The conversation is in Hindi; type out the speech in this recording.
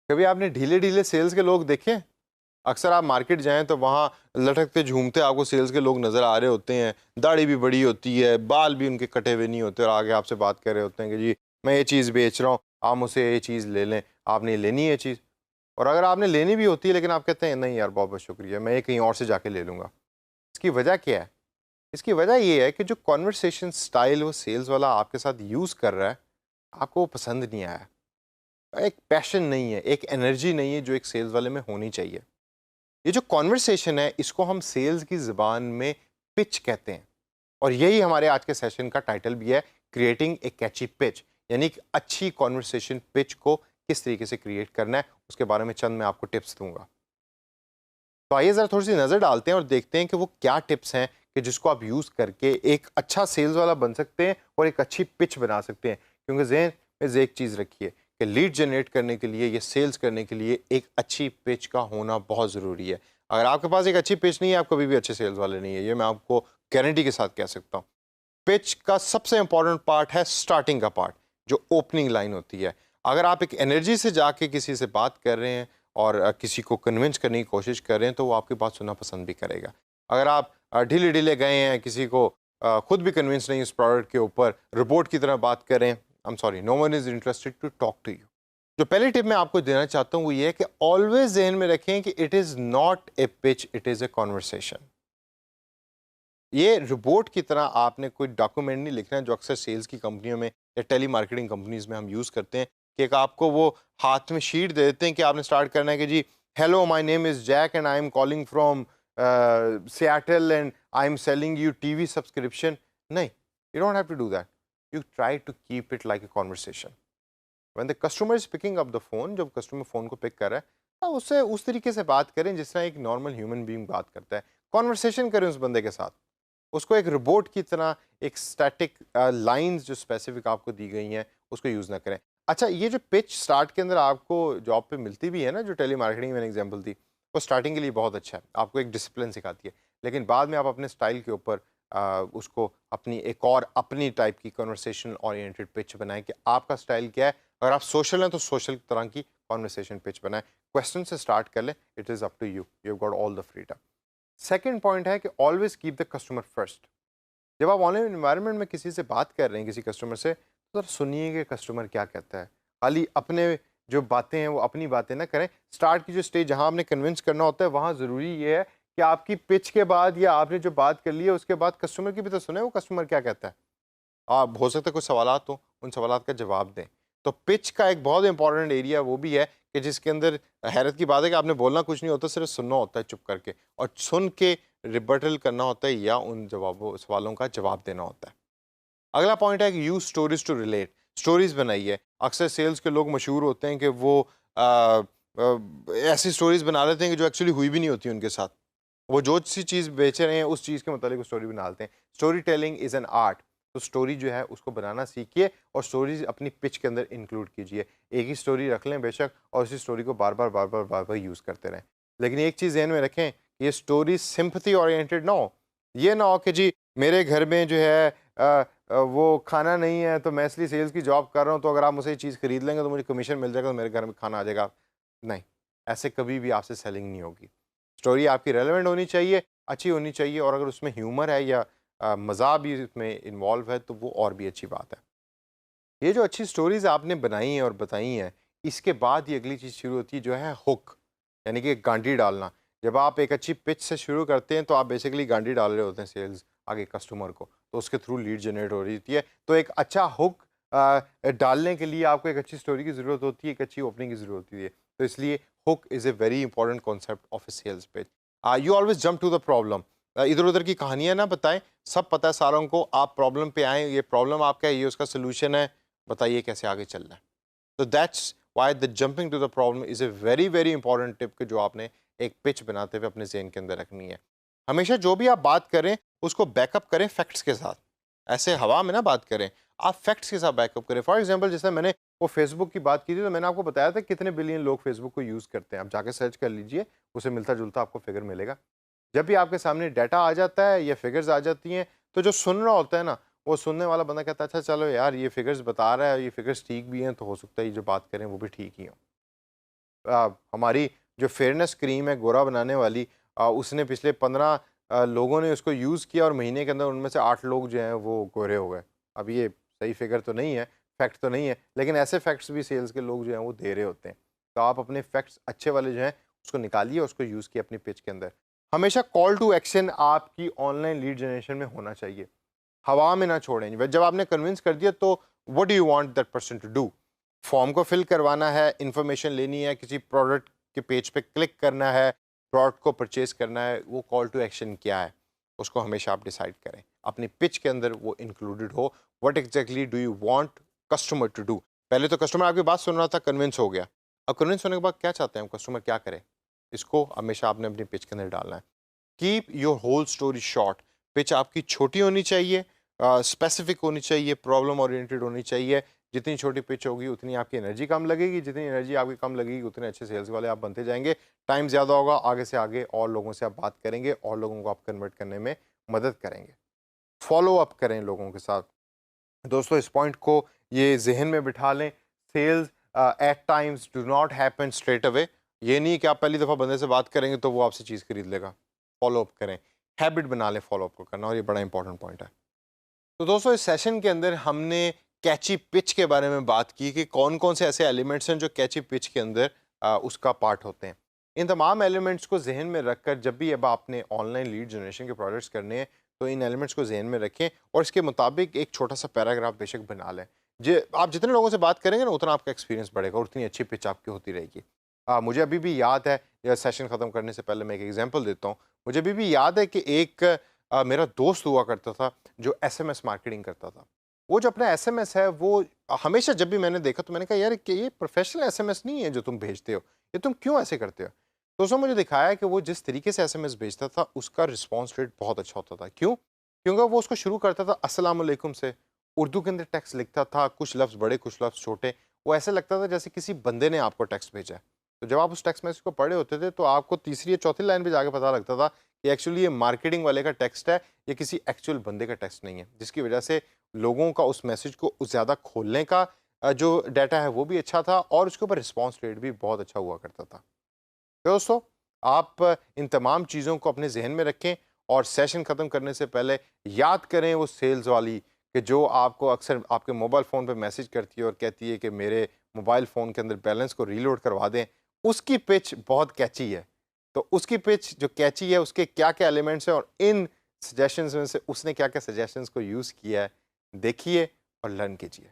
कभी आपने ढीले ढीले सेल्स के लोग देखे? अक्सर आप मार्केट जाएं तो वहाँ लटकते झूमते आपको सेल्स के लोग नज़र आ रहे होते हैं। दाढ़ी भी बड़ी होती है, बाल भी उनके कटे हुए नहीं होते और आगे आपसे बात कर रहे होते हैं कि जी मैं ये चीज़ बेच रहा हूँ, आप मुझसे ये चीज़ ले लें। आपने लेनी है ये चीज़, और अगर आपने लेनी भी होती है लेकिन आप कहते हैं नहीं यार बहुत बहुत शुक्रिया, मैं ये कहीं और से जाके ले लूँगा। इसकी वजह क्या है? इसकी वजह ये है कि जो कन्वर्सेशन स्टाइल वो सेल्स वाला आपके साथ यूज़ कर रहा है, आपको वो पसंद नहीं आया। एक पैशन नहीं है, एक एनर्जी नहीं है जो एक सेल्स वाले में होनी चाहिए। ये जो कॉन्वर्सेशन है इसको हम सेल्स की ज़बान में पिच कहते हैं, और यही हमारे आज के सेशन का टाइटल भी है, क्रिएटिंग ए कैची पिच। यानी कि अच्छी कॉन्वर्सेशन पिच को किस तरीके से क्रिएट करना है, उसके बारे में चंद मैं आपको टिप्स दूंगा। तो आइए ज़रा थोड़ी सी नज़र डालते हैं और देखते हैं कि वो क्या टिप्स हैं कि जिसको आप यूज़ करके एक अच्छा सेल्स वाला बन सकते हैं और एक अच्छी पिच बना सकते हैं। क्योंकि ज़हन में एक चीज़ रखिए कि लीड जनरेट करने के लिए या सेल्स करने के लिए एक अच्छी पिच का होना बहुत ज़रूरी है। अगर आपके पास एक अच्छी पिच नहीं है, आप कभी भी अच्छे सेल्स वाले नहीं है, ये मैं आपको गारंटी के साथ कह सकता हूँ। पिच का सबसे इंपॉर्टेंट पार्ट है स्टार्टिंग का पार्ट, जो ओपनिंग लाइन होती है। अगर आप एक एनर्जी से जाके किसी से बात कर रहे हैं और किसी को कन्विंस करने की कोशिश कर रहे हैं तो वो आपकी बात सुनना पसंद भी करेगा। अगर आप ढीले ढीले गए हैं, किसी को खुद भी कन्विंस नहीं इस प्रोडक्ट के ऊपर, रिपोर्ट की तरह बात कर रहे हैं, I am sorry, no one is interested to talk to you. जो पहली टिप मैं आपको देना चाहता हूँ वो ये है कि ऑलवेज जहन में रखें कि it is not a pitch, it is a conversation. ये रिपोर्ट की तरह आपने कोई डॉक्यूमेंट नहीं लिखना है जो अक्सर सेल्स की कंपनियों में या टेली मार्केटिंग कंपनीज में हम यूज़ करते हैं, कि एक आपको वो हाथ में शीट दे देते हैं कि आपने स्टार्ट करना है कि जी hello my name is Jack and I am calling from Seattle and I am selling you TV subscription. नहीं, you don't have to do that. You try to keep it like a conversation. When the customer is picking up the phone, जब कस्टमर फ़ोन को पिक कर रहा है, तो उससे उस तरीके से बात करें जिस तरह एक नॉर्मल ह्यूमन बीइंग बात करता है। कॉन्वर्सेशन करें उस बंदे के साथ, उसको एक रिपोर्ट की तरह एक स्टैटिक लाइंस जो स्पेसिफिक आपको दी गई हैं उसको यूज़ ना करें। अच्छा, ये जो पिच स्टार्ट के अंदर आपको जॉब पे मिलती भी है ना, जो टेली मार्केटिंग में मैंने एग्जांपल दी, वो स्टार्टिंग के लिए बहुत अच्छा है, आपको एक डिसिप्लिन सिखाती है। लेकिन बाद में आप अपने स्टाइल के ऊपर उसको अपनी एक और अपनी टाइप की कन्वर्सेशन ओरिएंटेड पिच बनाएं कि आपका स्टाइल क्या है। अगर आप सोशल हैं तो सोशल तरह की कन्वर्सेशन पिच बनाएं। क्वेश्चन से स्टार्ट कर लें, it is up to you, you got all the freedom. Second point है कि always keep the customer first. जब आप ऑनलाइन एनवायरनमेंट में किसी से बात कर रहे हैं, किसी कस्टमर से, तो जरा सुनिए कि कस्टमर क्या कहता है। खाली अपने जो बातें हैं वो अपनी बातें ना करें। स्टार्ट की जो स्टेज जहां आपने कन्विंस करना होता है वहां ज़रूरी ये है कि आपकी पिच के बाद या आपने जो बात कर ली है उसके बाद कस्टमर की भी तो सुने, वो कस्टमर क्या कहता है। आप हो सकता है कुछ सवालात हो, उन सवालात का जवाब दें। तो पिच का एक बहुत इंपॉर्टेंट एरिया वो भी है कि जिसके अंदर हैरत की बात है कि आपने बोलना कुछ नहीं होता, सिर्फ सुनना होता है चुप करके, और सुन के रिबटल करना होता है या उन जवाबों सवालों का जवाब देना होता है। अगला पॉइंट है कि use stories to relate. Stories बनाइए। अक्सर सेल्स के लोग मशहूर होते हैं कि वो ऐसी स्टोरीज बना लेते हैं कि जो एक्चुअली हुई भी नहीं होती उनके साथ। वो जो सी चीज़ बेच रहे हैं उस चीज़ के मुताबिक वो स्टोरी बना लेते हैं। Story telling is an art. तो स्टोरी जो है उसको बनाना सीखिए और स्टोरीज अपनी पिच के अंदर इंक्लूड कीजिए। एक ही स्टोरी रख लें बेशक, और उसी स्टोरी को बार बार बार बार बार बार यूज़ करते रहें। लेकिन एक चीज़ ध्यान में रखें, ये स्टोरी सिंपथी ओरिएंटेड ना हो। ये ना हो कि जी मेरे घर में जो है वो खाना नहीं है तो मैं इसलिए सेल्स की जॉब कर रहा हूँ, तो अगर आप मुझसे ये चीज़ खरीद लेंगे तो मुझे कमीशन मिल जाएगा तो मेरे घर में खाना आ जाएगा। नहीं, ऐसे कभी भी आपसे सेलिंग नहीं होगी। स्टोरी आपकी रेलेवेंट होनी चाहिए, अच्छी होनी चाहिए, और अगर उसमें ह्यूमर है या मज़ाक भी इसमें इन्वॉल्व है तो वो और भी अच्छी बात है। ये जो अच्छी स्टोरीज़ आपने बनाई हैं और बताई हैं, इसके बाद ये अगली चीज़ शुरू होती है जो है हुक, यानी कि गांडी डालना। जब आप एक अच्छी पिच से शुरू करते हैं तो आप बेसिकली गांडी डाल रहे होते हैं सेल्स आगे कस्टमर को, तो उसके थ्रू लीड जनरेट हो रही होती है। तो एक अच्छा हुक डालने के लिए आपको एक अच्छी स्टोरी की ज़रूरत होती है, एक अच्छी ओपनिंग की ज़रूरत होती है। तो इसलिए hook is a very important concept of a sales pitch. You always jump to the problem. इधर-उधर की कहानियाँ ना बताएँ, सब पता है सारों को, आप प्रॉब्लम पे आएँ, ये प्रॉब्लम आपका है, ये उसका सॉल्यूशन है, बताइए कैसे आगे चलना है। तो that's why the jumping to the problem is a very very important tip कि जो आपने एक पिच बनाते हुए अपने ज़हन के अंदर रखनी है। हमेशा जो भी आप बात करें उसको बैकअप करें फैक्ट्स के साथ। ऐसे हवा में ना बात करें, आप फैक्ट्स के साथ बैकअप करें। फॉर एग्जांपल जैसे मैंने वो फेसबुक की बात की थी, तो मैंने आपको बताया था कितने बिलियन लोग फेसबुक को यूज़ करते हैं। आप जाके सर्च कर लीजिए, उसे मिलता-जुलता आपको फिगर मिलेगा। जब भी आपके सामने डाटा आ जाता है या फिगर्स आ जाती हैं, तो जो सुन रहा होता है ना, वो सुनने वाला बंदा कहता है अच्छा चलो यार ये फिगर्स बता रहा है, ये फिगर्स ठीक भी हैं, तो हो सकता है ये जो बात करें वो भी ठीक ही हों। हमारी जो फेयरनेस क्रीम है गोरा बनाने वाली, उसने पिछले 15 लोगों ने उसको यूज़ किया और महीने के अंदर उनमें से 8 लोग जो हैं वो गोरे हो गए। अब ये सही फिगर तो नहीं है, फैक्ट तो नहीं है, लेकिन ऐसे फैक्ट्स भी सेल्स के लोग जो हैं वो दे रहे होते हैं। तो आप अपने फैक्ट्स अच्छे वाले जो हैं उसको निकालिए, उसको यूज़ किए अपनी पिच के अंदर। हमेशा कॉल टू एक्शन आपकी ऑनलाइन लीड जनरेशन में होना चाहिए। हवा में ना छोड़ें। जब आपने कन्विंस कर दिया तो what do you want that person to do? Form को फिल करवाना है, इन्फॉर्मेशन लेनी है, किसी प्रोडक्ट के पेज पे क्लिक करना है, प्रोडक्ट को परचेज करना है, वो कॉल टू एक्शन क्या है? उसको हमेशा आप डिसाइड करें। अपनी पिच के अंदर वो इंक्लूडेड हो। What exactly do you want customer to do? पहले तो कस्टमर आपकी बात सुन रहा था, कन्विंस हो गया। अब कन्विंस होने के बाद क्या चाहते हैं कस्टमर क्या करे? इसको हमेशा आपने अपनी पिच के अंदर डालना है। Keep your whole story short. Pitch आपकी छोटी होनी चाहिए, स्पेसिफिक होनी चाहिए, प्रॉब्लम ओरिएंटेड होनी चाहिए। जितनी छोटी पिच होगी उतनी आपकी एनर्जी कम लगेगी, जितनी एनर्जी आपकी कम लगेगी उतने अच्छे सेल्स वाले आप बनते जाएंगे। टाइम ज़्यादा होगा, आगे से आगे और लोगों से आप बात करेंगे और लोगों को आप कन्वर्ट करने में मदद करेंगे। फॉलो अप करें लोगों के साथ। दोस्तों इस पॉइंट को ये जहन में बिठा लें। Sales at times do not happen straight away. ये नहीं कि आप पहली दफ़ा बंदे से बात करेंगे तो वो आपसे चीज़ खरीद लेगा। फॉलो अप करें, हैबिट बना लें फॉलो अप को करना, और ये बड़ा इंपॉर्टेंट पॉइंट है। तो दोस्तों इस सेशन के अंदर हमने कैची पिच के बारे में बात की कि कौन कौन से ऐसे एलिमेंट्स हैं जो कैची पिच के अंदर उसका पार्ट होते हैं। इन तमाम एलिमेंट्स को जहन में रखकर जब भी अब आपने ऑनलाइन लीड जनरेशन के प्रोजेक्ट्स करने हैं तो इन एलिमेंट्स को जहन में रखें और इसके मुताबिक एक छोटा सा पैराग्राफ बेशक बना लें। जे आप जितने लोगों से बात करेंगे ना उतना आपका एक्सपीरियंस बढ़ेगा और उतनी अच्छी पिच आपकी होती रहेगी। मुझे अभी भी याद है, यह सेशन ख़त्म करने से पहले मैं एक एग्जाम्पल देता हूँ। मुझे अभी भी याद है कि एक मेरा दोस्त हुआ करता था जो एसएमएस मार्केटिंग करता था। वो जो अपना एसएमएस है वो हमेशा जब भी मैंने देखा तो मैंने कहा यार कि ये प्रोफेशनल एसएमएस नहीं है जो तुम भेजते हो, ये तुम क्यों ऐसे करते हो? तो उसने मुझे दिखाया कि वो जिस तरीके से एसएमएस भेजता था उसका रिस्पॉन्स रेट बहुत अच्छा होता था। क्यों? क्योंकि वो उसको शुरू करता था अस्सलाम वालेकुम से, उर्दू के अंदर टेक्स्ट लिखता था, कुछ लफ्ज़ बड़े कुछ लफ्ज़ छोटे। वो ऐसा लगता था जैसे किसी बंदे ने आपको टेक्स्ट भेजा है। तो जब आप उस टेक्स्ट मैसेज को पढ़े होते थे तो आपको तीसरी या चौथी लाइन पे जाके पता लगता था कि एक्चुअली ये मार्केटिंग वाले का टेक्स्ट है, ये किसी एक्चुअल बंदे का टेक्स्ट नहीं है। जिसकी वजह से लोगों का उस मैसेज को ज़्यादा खोलने का जो डाटा है वो भी अच्छा था और उसके ऊपर रिस्पॉन्स रेट भी बहुत अच्छा हुआ करता था। तो दोस्तों आप इन तमाम चीज़ों को अपने जहन में रखें और सेशन ख़त्म करने से पहले याद करें वो सेल्स वाली कि जो आपको अक्सर आपके मोबाइल फ़ोन पे मैसेज करती है और कहती है कि मेरे मोबाइल फ़ोन के अंदर बैलेंस को रीलोड करवा दें। उसकी पिच बहुत कैची है। तो उसकी पिच जो कैची है उसके क्या-क्या एलिमेंट्स हैं और इन सजेशंस में से उसने क्या-क्या सजेशंस को यूज़ किया है, देखिए और लर्न कीजिए।